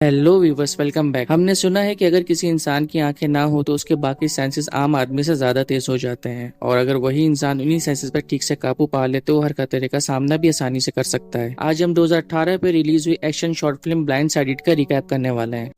Hello viewers, welcome back. हमने सुना है कि अगर किसी इंसान की आंखें ना हो तो उसके बाकी सेंसेस आम आदमी से ज्यादा तेज हो जाते हैं, और अगर वही इंसान उन्हीं सेंसेस पर ठीक से काबू पा ले तो वो हर खतरे का सामना भी आसानी से कर सकता है। आज हम 2018 पे रिलीज हुई action short film blind sided का रिकैप करने वाले हैं।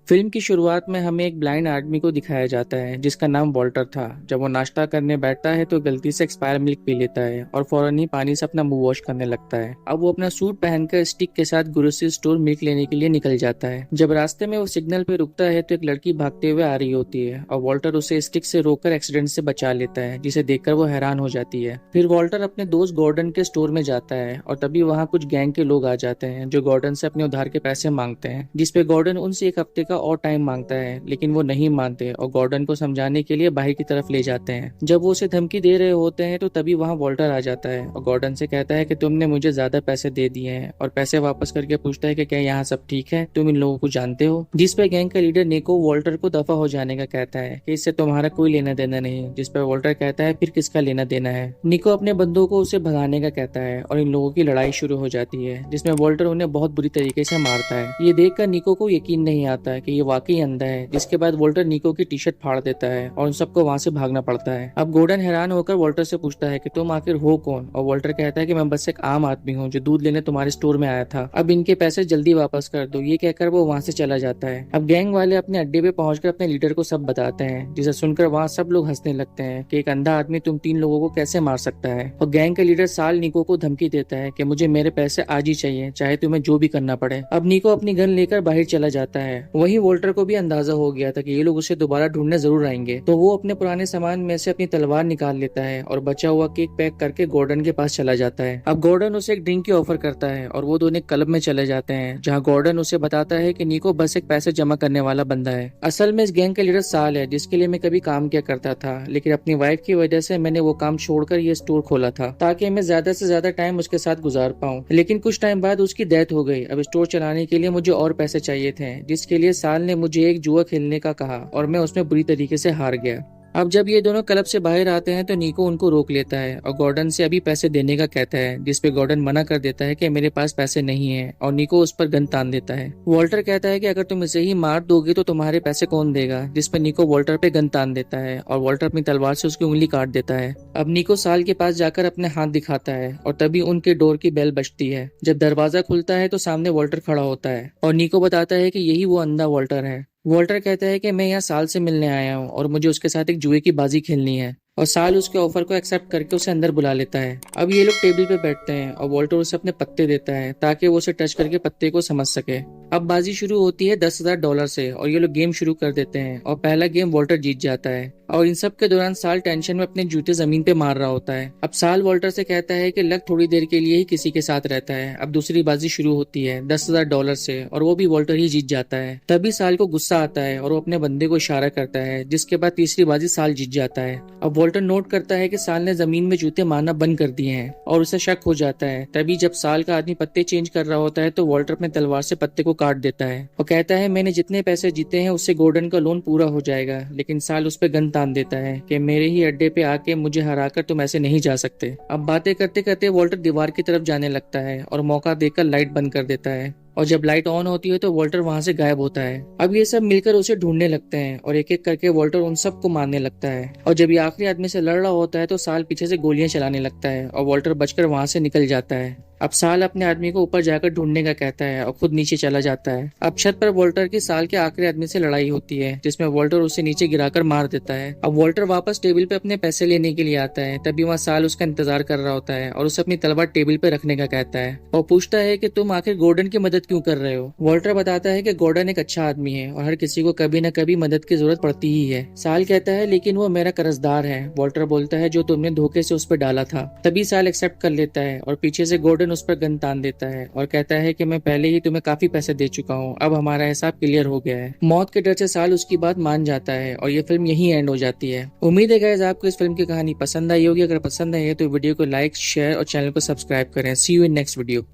फिल्म की शुरुआत में हमें एक ब्लाइंड आदमी को दिखाया जाता है जिसका नाम वॉल्टर था। जब वो नाश्ता करने बैठता है तो गलती से एक्सपायर मिल्क पी लेता है और फौरन ही पानी से अपना मुंह वॉश करने लगता है। अब वो अपना सूट पहनकर स्टिक के साथ ग्रोसरी स्टोर मिल्क लेने के लिए निकल जाता है। जब रास्ते में वो सिग्नल पे रुकता है तो एक लड़की भागते हुए आ रही होती है और वॉल्टर उसे स्टिक से रोककर एक्सीडेंट से बचा लेता है, जिसे देखकर वो हैरान हो जाती है। फिर वॉल्टर अपने दोस्त गॉर्डन के स्टोर में जाता है और तभी वहाँ कुछ गैंग के लोग आ जाते हैं जो गॉर्डन से अपने उधार के पैसे मांगते हैं, जिसपे गॉर्डन उनसे एक हफ्ते का और टाइम मांगता है, लेकिन वो नहीं मानते और गॉर्डन को समझाने के लिए बाहर की तरफ ले जाते हैं। जब वो उसे धमकी दे रहे होते हैं तो तभी वहाँ वॉल्टर आ जाता है और गॉर्डन से कहता है कि तुमने मुझे ज्यादा पैसे दे दिए हैं, और पैसे वापस करके पूछता है कि क्या यहाँ सब ठीक है, तुम इन लोगों को जानते हो। जिस पे गैंग का लीडर निको वॉल्टर को दफा हो जाने का कहता है कि इससे तुम्हारा कोई लेना देना नहीं। जिस पर वॉल्टर कहता है फिर किसका लेना देना है। निको अपने बंदों को उसे भगाने का कहता है और इन लोगों की लड़ाई शुरू हो जाती है, जिसमें वॉल्टर उन्हें बहुत बुरी तरीके से मारता है। ये देखकर निको को यकीन नहीं आता कि ये वाकई अंधा है। जिसके बाद वॉल्टर निको की टी शर्ट फाड़ देता है और उन सबको वहाँ से भागना पड़ता है। अब गॉर्डन हैरान होकर वॉल्टर से पूछता है कि तुम आखिर हो कौन, और वॉल्टर कहता है कि मैं बस एक आम आदमी हूँ जो दूध लेने तुम्हारे स्टोर में आया था, अब इनके पैसे जल्दी वापस कर दो। ये कहकर वो वहाँ से चला जाता है। अब गैंग वाले अपने अड्डे पे पहुंचकर अपने लीडर को सब बताते हैं, जिसे सुनकर वहाँ सब लोग हंसने लगते हैं कि एक अंधा आदमी तुम 3 लोगों को कैसे मार सकता है। और गैंग का लीडर साल निको को धमकी देता है कि मुझे मेरे पैसे आज ही चाहिए, चाहे तुम्हें जो भी करना पड़े। अब निको अपनी गन लेकर बाहर चला जाता है। वहीं वॉल्टर को भी अंदाजा हो गया था कि ये लोग उसे दोबारा ढूंढने जरूर आएंगे, तो वो अपने पुराने सामान में से अपनी तलवार निकाल लेता है और बचा हुआ केक पैक करके गॉर्डन के पास चला जाता है। अब गॉर्डन उसे एक ड्रिंक की ऑफर करता है और वो दोनों क्लब में चले जाते हैं, जहाँ गॉर्डन उसे बताता है कि निको बस एक पैसे जमा करने वाला बंदा है। असल में इस गैंग का लीडर साल है, जिसके लिए मैं कभी काम किया करता था, लेकिन अपनी वाइफ की वजह से मैंने वो काम छोड़कर ये स्टोर खोला था ताकि मैं ज्यादा से ज्यादा टाइम उसके साथ गुजार पाऊँ। लेकिन कुछ टाइम बाद उसकी डेथ हो गई। अब स्टोर चलाने के लिए मुझे और पैसे चाहिए थे, जिसके लिए साल ने मुझे एक जुआ खेलने का कहा और मैं उसमें बुरी तरीके से हार गया। अब जब ये दोनों क्लब से बाहर आते हैं तो निको उनको रोक लेता है और गॉर्डन से अभी पैसे देने का कहता है, जिसपे गॉर्डन मना कर देता है कि मेरे पास पैसे नहीं है, और निको उस पर गन तान देता है। वॉल्टर कहता है कि अगर तुम इसे ही मार दोगे तो तुम्हारे पैसे कौन देगा, जिसपे निको वॉल्टर पे गन तान देता है और वॉल्टर अपनी तलवार से उसकी उंगली काट देता है। अब निको साल के पास जाकर अपने हाथ दिखाता है और तभी उनके डोर की बेल बजती है। जब दरवाजा खुलता है तो सामने वॉल्टर खड़ा होता है और निको बताता है कि यही वो अंधा वॉल्टर है। वॉल्टर कहता है कि मैं यहाँ साल से मिलने आया हूँ और मुझे उसके साथ एक जुए की बाजी खेलनी है, और साल उसके ऑफर को एक्सेप्ट करके उसे अंदर बुला लेता है। अब ये लोग टेबल पे बैठते हैं और वॉल्टर उसे अपने पत्ते देता है ताकि वो उसे टच करके पत्ते को समझ सके। अब बाजी शुरू होती है $10,000 से और ये लोग गेम शुरू कर देते हैं और पहला गेम वॉल्टर जीत जाता है। और इन सब के दौरान साल टेंशन में अपने जूते जमीन पे मार रहा होता है। अब साल वॉल्टर से कहता है कि लक थोड़ी देर के लिए ही किसी के साथ रहता है। अब दूसरी बाजी शुरू होती है $10,000 से और वो भी वॉल्टर ही जीत जाता है। तभी साल को गुस्सा आता है और वो अपने बंदे को इशारा करता है, जिसके बाद तीसरी बाजी साल जीत जाता है। अब वॉल्टर नोट करता है कि साल ने जमीन में जूते मारना बंद कर दिए हैं और उसे शक हो जाता है। तभी जब साल का आदमी पत्ते चेंज कर रहा होता है तो वॉल्टर अपने तलवार से पत्ते को काट देता है और कहता है मैंने जितने पैसे जीते हैं उससे गॉर्डन का लोन पूरा हो जाएगा। लेकिन साल उस पर गन तान देता है कि मेरे ही अड्डे पे आके मुझे हराकर तुम ऐसे नहीं जा सकते। अब बातें करते करते वॉल्टर दीवार की तरफ जाने लगता है और मौका देखकर लाइट बंद कर देता है, और जब लाइट ऑन होती है तो वॉल्टर वहां से गायब होता है। अब ये सब मिलकर उसे ढूंढने लगते हैं और एक एक करके वॉल्टर उन सबको मारने लगता है, और जब ये आखिरी आदमी से लड़ रहा होता है तो साल पीछे से गोलियां चलाने लगता है और वॉल्टर बचकर वहां से निकल जाता है। अब साल अपने आदमी को ऊपर जाकर ढूंढने का कहता है और खुद नीचे चला जाता है। अब छत पर वॉल्टर की साल के आखिरी आदमी से लड़ाई होती है, जिसमें वॉल्टर उसे नीचे गिराकर मार देता है। अब वॉल्टर वापस टेबल पे अपने पैसे लेने के लिए आता है, तभी वहाँ साल उसका इंतजार कर रहा होता है और उसे अपनी तलवार टेबल पे रखने का कहता है और पूछता है कि तुम आखिर गॉर्डन की मदद क्यों कर रहे हो। वॉल्टर बताता है कि गॉर्डन एक अच्छा आदमी है और हर किसी को कभी न कभी मदद की जरूरत पड़ती ही है। साल कहता है लेकिन वो मेरा कर्जदार है। वॉल्टर बोलता है जो तुमने धोखे से उस पर डाला था। तभी साल एक्सेप्ट कर लेता है और पीछे से गॉर्डन उस पर गन तान देता है और कहता है कि मैं पहले ही तुम्हें काफी पैसे दे चुका हूँ, अब हमारा हिसाब क्लियर हो गया है। मौत के डर से साल उसकी बात मान जाता है और ये फिल्म यही एंड हो जाती है। उम्मीद है गाइस आपको इस फिल्म की कहानी पसंद आई होगी। अगर पसंद आई है तो वीडियो को लाइक, शेयर और चैनल को सब्सक्राइब करें। सी यू इन नेक्स्ट वीडियो।